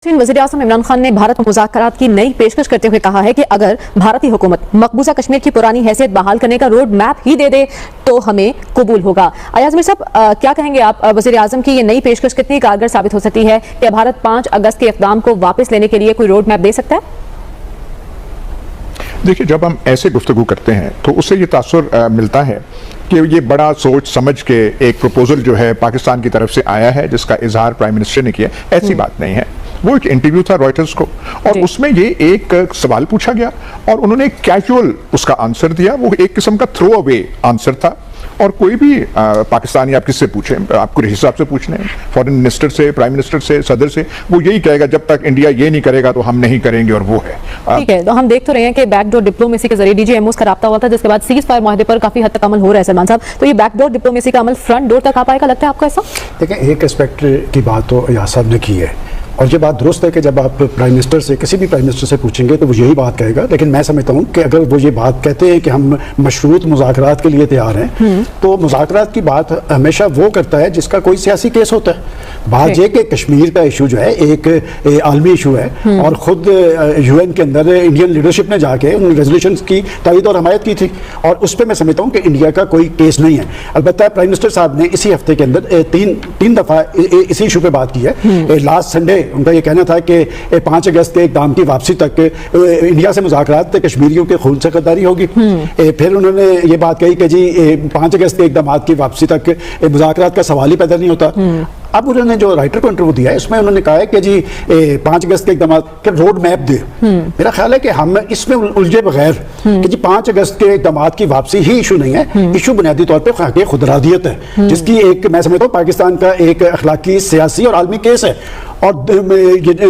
वज़ीर-ए-आज़म इमरान खान ने भारत में मुज़ाकरात की नई पेशकश करते हुए कहा है कि अगर भारतीय हुकूमत मकबूजा कश्मीर की पुरानी हैसियत बहाल करने का रोड मैप ही दे दे तो हमें कबूल होगा। अयाज मीर साहब, क्या कहेंगे आप, वज़ीर-ए-आज़म की ये नई पेशकश कितनी कारगर साबित हो सकती है? क्या भारत 5 अगस्त के इक़दाम को वापस लेने के लिए कोई रोड मैप दे सकता है? देखिए, जब हम ऐसे गुफ्तगू करते हैं तो उससे ये तासुर मिलता है कि ये बड़ा सोच समझ के एक प्रपोजल जो है पाकिस्तान की तरफ से आया है जिसका इजहार प्राइम मिनिस्टर ने किया। ऐसी बात नहीं है। वो एक इंटरव्यू था रॉयटर्स को और उसमें ये एक सवाल पूछा गया और उन्होंने कैजुअल उसका आंसर दिया। वो एक किस्म का थ्रो अवे आंसर था और कोई भी पाकिस्तानी आप किससे पूछें, आप कुरैशी साहब से पूछ लें, फॉरेन मिनिस्टर से, प्राइम मिनिस्टर से, सदर से, वो यही कहेगा जब तक इंडिया ये नहीं करेगा तो हम नहीं करेंगे, और वो है। ठीक है, तो हम देख तो रहे हैं कि बैकडोर डिप्लोमेसी के जरिए DGMOs का राब्ता हुआ था जिसके बाद सीज फायर माहदे पर काफी हद तक अमल हो रहा है। सलमान साहब, तो ये बैकडोर डिप्लोमेसी का अमल फ्रंट डोर तक आ पाएगा, लगता है आपको ऐसा? देखें, एक एस्पेक्ट की बात तो अयाज साहब ने की है और ये बात दुरुस्त है कि जब आप प्राइम मिनिस्टर से, किसी भी प्राइम मिनिस्टर से पूछेंगे तो वो यही बात कहेगा। लेकिन मैं समझता हूँ कि अगर वो ये बात कहते हैं कि हम मशरूत मुज़ाकरात के लिए तैयार हैं, तो मुज़ाकरात की बात हमेशा वो करता है जिसका कोई सियासी केस होता है। बात ये कि कश्मीर का इशू जो है एक आलमी इशू है और ख़ुद UN के अंदर इंडियन लीडरशिप ने जाके उन रेजोल्यूशन की तायीद और हमायत की थी और उस पर मैं समझता हूँ कि इंडिया का कोई केस नहीं है। अलबत्ता प्राइम मिनिस्टर साहब ने इसी हफ्ते के अंदर तीन दफ़ा इसी इशू पर बात की है। लास्ट संडे उनका ये कहना था कि 5 अगस्त के इक़दाम की वापसी तक इंडिया से मुज़ाकरात कश्मीरियों के खून से गद्दारी होगी। फिर उन्होंने ये बात कही कि जी 5 अगस्त के इक़दाम की वापसी तक मुज़ाकरात का सवाल ही पैदा नहीं होता। अब उन्होंने जो राइटर को इंटरव्यू दिया है उसमें उन्होंने कहा है कि जी 5 अगस्त के इक़दाम के रोड मैप दे। मेरा ख्याल है कि हम इसमें उलझे बगैर कि जी 5 अगस्त के इक़दाम की वापसी ही इशू नहीं है, इशू बुनियादी तौर पर खाके खुदरादियत है जिसकी एक, मैं समझता हूँ, पाकिस्तान का एक अखलाकी, सियासी और आलमी केस है। और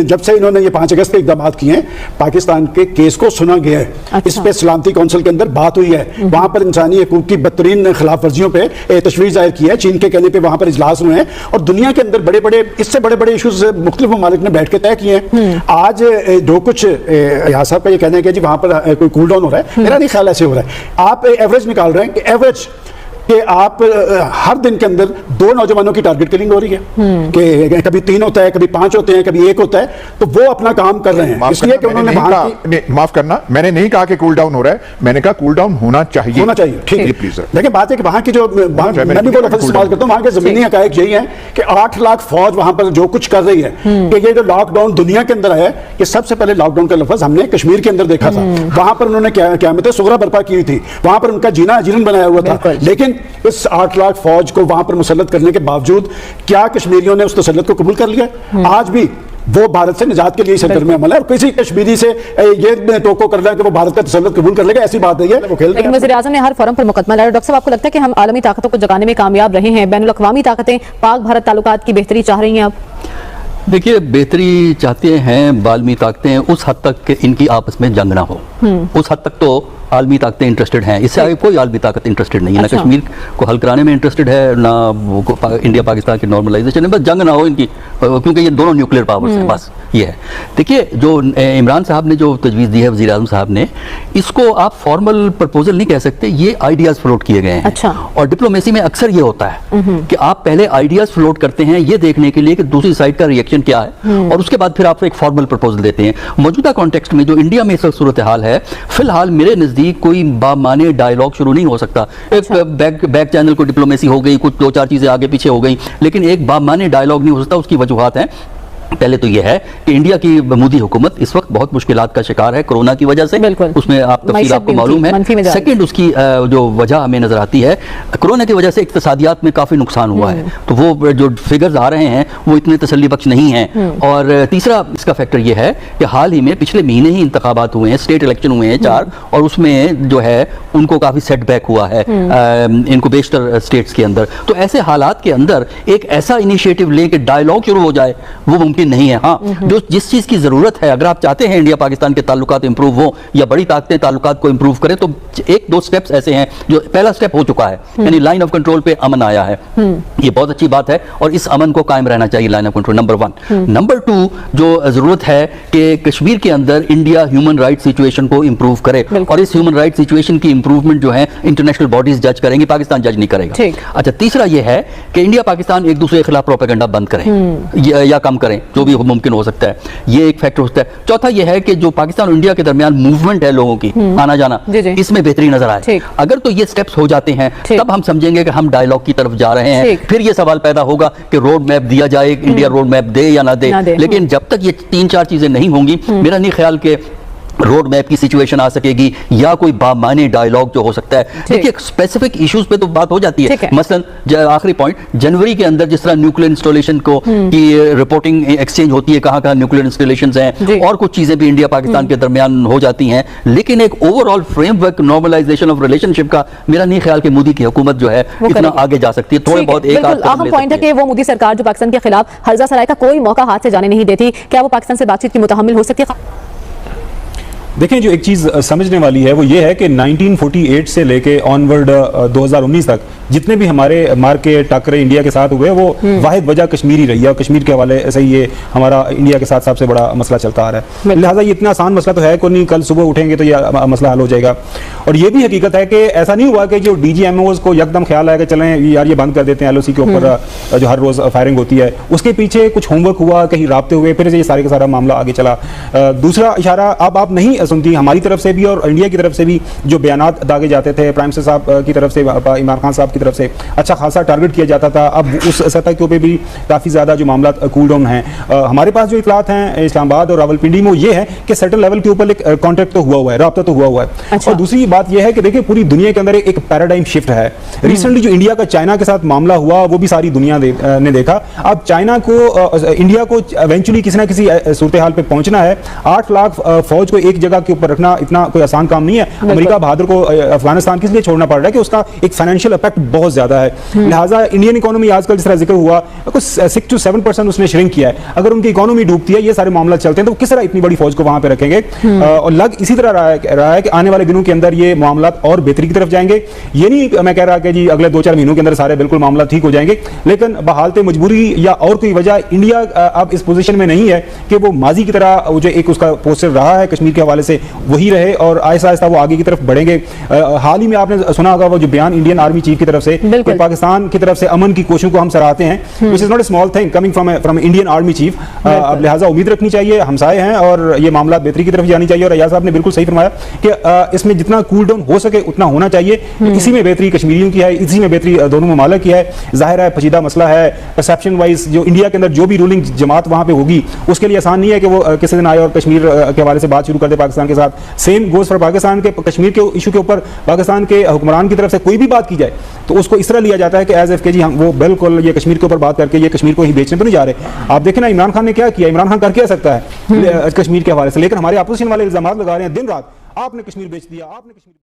जब से इन्होंने ये 5 अगस्त के इक़दाम किए हैं, पाकिस्तान के केस को सुना गया है। अच्छा। इस पे सलामती कौंसिल के अंदर बात हुई है, वहाँ पर इंसानी हकूक़ की बदतरीन खिलाफ वर्जियों पे तशवीश जाहिर की है। चीन के कहने पे वहाँ पर इजलास हुए हैं और दुनिया के अंदर बड़े बड़े, इससे बड़े बड़े इशूज मुख्तलिफ ममालिक ने बैठ के तय किए हैं। आज जो कुछ अयाज साहब का ये कहना है कि जी वहाँ पर कोई कूल डाउन हो रहा है, मेरा नहीं ख्याल ऐसे हो रहा है। आप एवरेज निकाल रहे हैं कि एवरेज कि आप हर दिन के अंदर 2 नौजवानों की टारगेट किलिंग हो रही है कि कभी 3 होता है, कभी 5 होते हैं, कभी 1 होता है, तो वो अपना काम कर रहे हैं। इसलिए कि उन्होंने माफ करना, मैंने नहीं कहा कि कूल डाउन हो रहा है, मैंने कहा कूल डाउन होना चाहिए। ठीक है, प्लीज। देखिए, बात है कि वहाँ की जो, मैं भी वो लफ्ज़ इस्तेमाल करता हूँ, वहाँ के ज़मीनी हक़ाइक़ यही है कि 8 लाख फौज वहाँ पर जो कुछ कर रही है, कि ये जो लॉकडाउन दुनिया के अंदर आया, ये सबसे पहले लॉकडाउन का लफ्ज़ हमने कश्मीर के अंदर देखा था। वहाँ पर उन्होंने क़यामत सुग़रा बर्पा की थी, वहाँ पर उनका जीना अजीरन बनाया हुआ था। लेकिन इस 8 लाख फौज को वहां पर मुसल्लत करने के बावजूद क्या कश्मीरियों ने उस तसल्लुत को कबूल कर लिया? आज भी वो भारत से निजात के लिए सरगर्म अमल है और किसी कश्मीरी से ये टोको कर रहा है कि वो भारत का तसल्लुत कबूल कर लेगा, ऐसी बात नहीं है। वो खेल, लेकिन वज़ीर-ए-आज़म ने हर फोरम पर मुकदमा लड़ा। डॉक्टर साहब, आपको लगता है कि हम आलमी ताकतों को जगाने में कामयाब रहे हैं? बैनुल अक़वामी ताकतें पाक भारत ताल्लुकात की बेहतरी चाह रही हैं? आप देखिए, बेहतरी चाहते हैं बालमी ताकतें उस हद तक कि इनकी आपस में जंग ना हो, उस हद तक तो आलमी ताकतें इंटरेस्टेड हैं। इससे आगे कोई आलमी ताकत इंटरेस्टेड नहीं है। अच्छा। ना कश्मीर को हल कराने में इंटरेस्टेड है, ना इंडिया पाकिस्तान की नॉर्मलाइजेशन है, बस जंग ना हो इनकी, क्योंकि ये दोनों न्यूक्लियर पावर्स हैं, बस ये है। देखिए, जो इमरान साहब ने जो तजवीज़ दी है, वज़ीर आज़म साहब ने, इसको आप फॉर्मल प्रपोजल नहीं कह सकते, ये आइडियाज़ फ्लोट किए गए हैं। अच्छा। और डिप्लोमेसी में अक्सर ये होता है कि आप पहले आइडियाज़ फ्लोट करते हैं ये देखने के लिए कि दूसरी साइड का रिएक्शन क्या है और उसके बाद फिर आप एक फॉर्मल प्रपोजल देते हैं। मौजूदा कॉन्टेक्स्ट में जो इंडिया में इस वक्त सूरत हाल है, फिलहाल मेरे नज़दीक कोई बामाने डायलॉग शुरू नहीं हो सकता। एक बैक चैनल को डिप्लोमेसी हो गई, कुछ 2-4 चीजें आगे पीछे हो गई, लेकिन एक बामाने डायलॉग नहीं हो सकता। उसकी वजूहात हैं। पहले तो यह है कि इंडिया की मोदी हुकूमत इस वक्त बहुत मुश्किलात का शिकार है कोरोना की वजह से, उसमें आप तफसील आपको मालूम है। सेकंड, उसकी जो वजह हमें नजर आती है, कोरोना की वजह से इक्तिसादियात में काफी नुकसान हुआ है, तो वो जो फिगर्स आ रहे हैं वो इतने तसल्ली बख्श नहीं हैं। और तीसरा इसका फैक्टर ये है कि हाल ही में पिछले महीने ही इंतखाबात हुए हैं, स्टेट इलेक्शन हुए हैं 4, और उसमें जो है उनको काफी सेटबैक हुआ है इनको बेशतर स्टेट्स के अंदर। तो ऐसे हालात के अंदर एक ऐसा इनिशिएटिव लेके डायलॉग शुरू हो जाए वो मुमकिन नहीं है। हाँ, जो जिस चीज की जरूरत है, अगर आप चाहते हैं इंडिया पाकिस्तान के ताल्लुकात इंप्रूव हो या बड़ी ताकतें ताल्लुकात को इंप्रूव करें, तो 1-2 स्टेप्स ऐसे हैं। जो पहला स्टेप हो चुका है, यानी लाइन ऑफ कंट्रोल पे अमन आया है, ये बहुत अच्छी बात है और इस अमन को कायम रहना चाहिए, line of control, number 1। Number 2, जो जरूरत है कि कश्मीर के अंदर इंडिया ह्यूमन राइट सिचुएशन को इंप्रूव करे और इस ह्यूमन राइट सिचुएशन की इंप्रूवमेंट जो है इंटरनेशनल बॉडीज जज करेंगी, पाकिस्तान जज नहीं करेगा। अच्छा, तीसरा ये है कि इंडिया पाकिस्तान एक दूसरे के खिलाफ प्रोपेगेंडा बंद करें या कम करें। جو بھی ممکن ہو سکتا ہے، یہ ایک فیکٹر ہوتا ہے۔ چوتھا یہ ہے کہ جو پاکستان اور انڈیا کے درمیان موومنٹ ہے لوگوں کی آنا جانا، اس میں بہتری نظر آئے۔ اگر تو یہ سٹیپس ہو جاتے ہیں تب ہم سمجھیں گے کہ ہم ڈائیلاگ کی طرف جا رہے ہیں۔ پھر یہ سوال پیدا ہوگا کہ روڈ میپ دیا جائے، انڈیا روڈ میپ دے یا نہ دے، لیکن جب تک یہ 3-4 چیزیں نہیں ہوں گی، میرا نہیں خیال کہ روڈ میپ کی سچویشن آ سکے گی یا کوئی بامعنی ڈائیلاگ جو ہو سکتا ہے۔ دیکھیے اسپیسیفک ایشوز پہ تو بات ہو جاتی ہے، مثلا آخری پوائنٹ، جنوری کے اندر جس طرح نیوکلیر انسٹالیشن کی رپورٹنگ ایکسچینج ہوتی ہے، کہاں نیوکلیر انسٹالیشنز ہیں، اور کچھ چیزیں بھی انڈیا پاکستان کے درمیان ہو جاتی ہیں، لیکن ایک overall framework normalization of relationship کا میرا نہیں خیال کہ مودی کی حکومت جو ہے اتنا آگے جا سکتی ہے۔ تھوڑے بہت ایک اہم پوائنٹ ہے کہ وہ مودی سرکار جو پاکستان کے خلاف ہرزہ سرائے کا کوئی موقع ہاتھ سے جانے نہیں دیتی، کیا وہ پاکستان سے بات چیت کی متحمل ہو سکتی ہے؟ دیکھیں، جو ایک چیز سمجھنے والی ہے وہ یہ ہے کہ 1948 سے لے کے آنورڈ 2019 تک جتنے بھی ہمارے مار کے ٹاکرے انڈیا کے ساتھ ہوئے، وہ واحد وجہ کشمیری رہی ہے، اور کشمیر کے حوالے سے یہ ہمارا انڈیا کے ساتھ سب سے بڑا مسئلہ چلتا آ رہا ہے۔ لہٰذا یہ اتنا آسان مسئلہ تو ہے کوئی نہیں، کل صبح اٹھیں گے تو یہ مسئلہ حل ہو جائے گا۔ اور یہ بھی حقیقت ہے کہ ایسا نہیں ہوا کہ جو ڈی جی ایم اوز کو یکدم خیال آیا کہ چلیں یار یہ بند کر دیتے ہیں، ایل او سی کے اوپر جو ہر روز فائرنگ ہوتی ہے، اس کے پیچھے کچھ ہوم ورک ہوا، کہیں رابطے ہوئے، پھر یہ سارے کا سارا معاملہ آگے چلا۔ دوسرا اشارہ اب آپ نہیں سنتی ہماری طرف سے بھی اور انڈیا کی طرف سے بھی جو بیانات داغے جاتے تھے پرائم منسٹر صاحب کی طرف سے، عمران خان صاحب کی طرف سے اچھا خاصا ٹارگٹ کیا جاتا تھا، اب اس سطح کے اوپر بھی کافی زیادہ جو معاملات کول ڈاؤن ہیں۔ ہمارے پاس جو اطلاعات ہیں اسلام آباد اور راولپنڈی میں، یہ ہے کہ سیٹل لیول کے اوپر ایک کانٹیکٹ تو ہوا ہے، رابطہ تو ہوا ہے۔ اور دوسری بات یہ ہے کہ دیکھیں پوری دنیا کے اندر ایک پیراڈائم شفٹ ہے۔ ریسنٹلی جو انڈیا کا چائنا کے ساتھ معاملہ ہوا وہ بھی ساری دنیا نے دیکھا۔ اب چائنا کو انڈیا کو ایونچولی کسی نہ کسی صورتحال پہ پہنچنا ہے۔ 8 لاکھ فوج کو ایک جگہ کے اوپر رکھنا اتنا کوئی آسان کام نہیں ہے۔ امریکہ بہادر کو افغانستان کس لیے چھوڑنا پڑ رہا ہے کہ اس کا ایک فائنینشیل امپیکٹ بہت زیادہ ہے۔ لہٰذا انڈین اکانومی آج کل جس طرح ذکر ہوا 6 to 7% اس نے شرنک کیا ہے۔ اگر ان کی اکانومی ڈوبتی ہے، یہ سارے معاملات چلتے ہیں، تو کس طرح اتنی بڑی فوج کو وہاں پہ رکھیں گے؟ اور لگ اسی طرح رہا ہے کہ آنے والے دنوں کے اندر یہ معاملات اور بہتری کی طرف جائیں گے۔ یہ نہیں میں کہہ رہا کہ جی اگلے 2-4 مہینوں کے اندر سارے بالکل معاملات ٹھیک ہو جائیں گے، لیکن بحالت مجبوری یا اور کوئی وجہ انڈیا اب اس پوزیشن میں نہیں ہے کہ وہ ماضی کی طرح جو ایک اس کا پوسٹر رہا ہے کشمیر کے حوالے سے وہی رہے، اور آہستہ آہستہ وہ آگے کی طرف بڑھیں گے۔ حال ہی میں آپ نے سنا ہوگا وہ جو بیان انڈین آرمی چیف کی طرف سے کہ پاکستان کی طرف سے امن کی کوششوں کو ہم سراہتے ہیں، which is not a small thing coming from Indian Army Chief۔ اب لہٰذا امید رکھنی چاہیے، ہمسائے ہیں اور یہ معاملات بہتری کی طرف جانی چاہیے۔ اور ایاز صاحب نے بالکل صحیح فرمایا کہ اس میں جتنا کول ڈاؤن ہو سکے اتنا ہونا چاہیے۔ اسی میں بہتری کشمیریوں کی ہے، اسی میں بہتری دونوں ممالک کی ہے۔ ظاہر ہے پیچیدہ مسئلہ ہے، پرسیپشن وائز جو انڈیا کے اندر جو بھی رولنگ جماعت وہاں پہ ہوگی اس کے لیے آسان نہیں ہے کہ وہ کسی دن آئے اور کشمیر کے حوالے سے بات شروع کر دے پاکستان کے ساتھ۔ سیم گوز فار پاکستان کے کشمیر کے ایشو کے اوپر پاکستان کے حکمران کی طرف سے کوئی بھی بات کی جائے تو اس کو اس طرح لیا جاتا ہے کہ ایز ایف کہ جی ہم وہ بالکل یہ کشمیر کے اوپر بات کر کے یہ کشمیر کو ہی بیچنے پہ نہیں جا رہے۔ آپ دیکھیں نا عمران خان نے کیا کیا، عمران خان کر کیا سکتا ہے کشمیر کے حوالے سے، لیکن ہمارے اپوزیشن والے الزامات لگا رہے ہیں دن رات، آپ نے کشمیر بیچ دیا، آپ نے کشمیر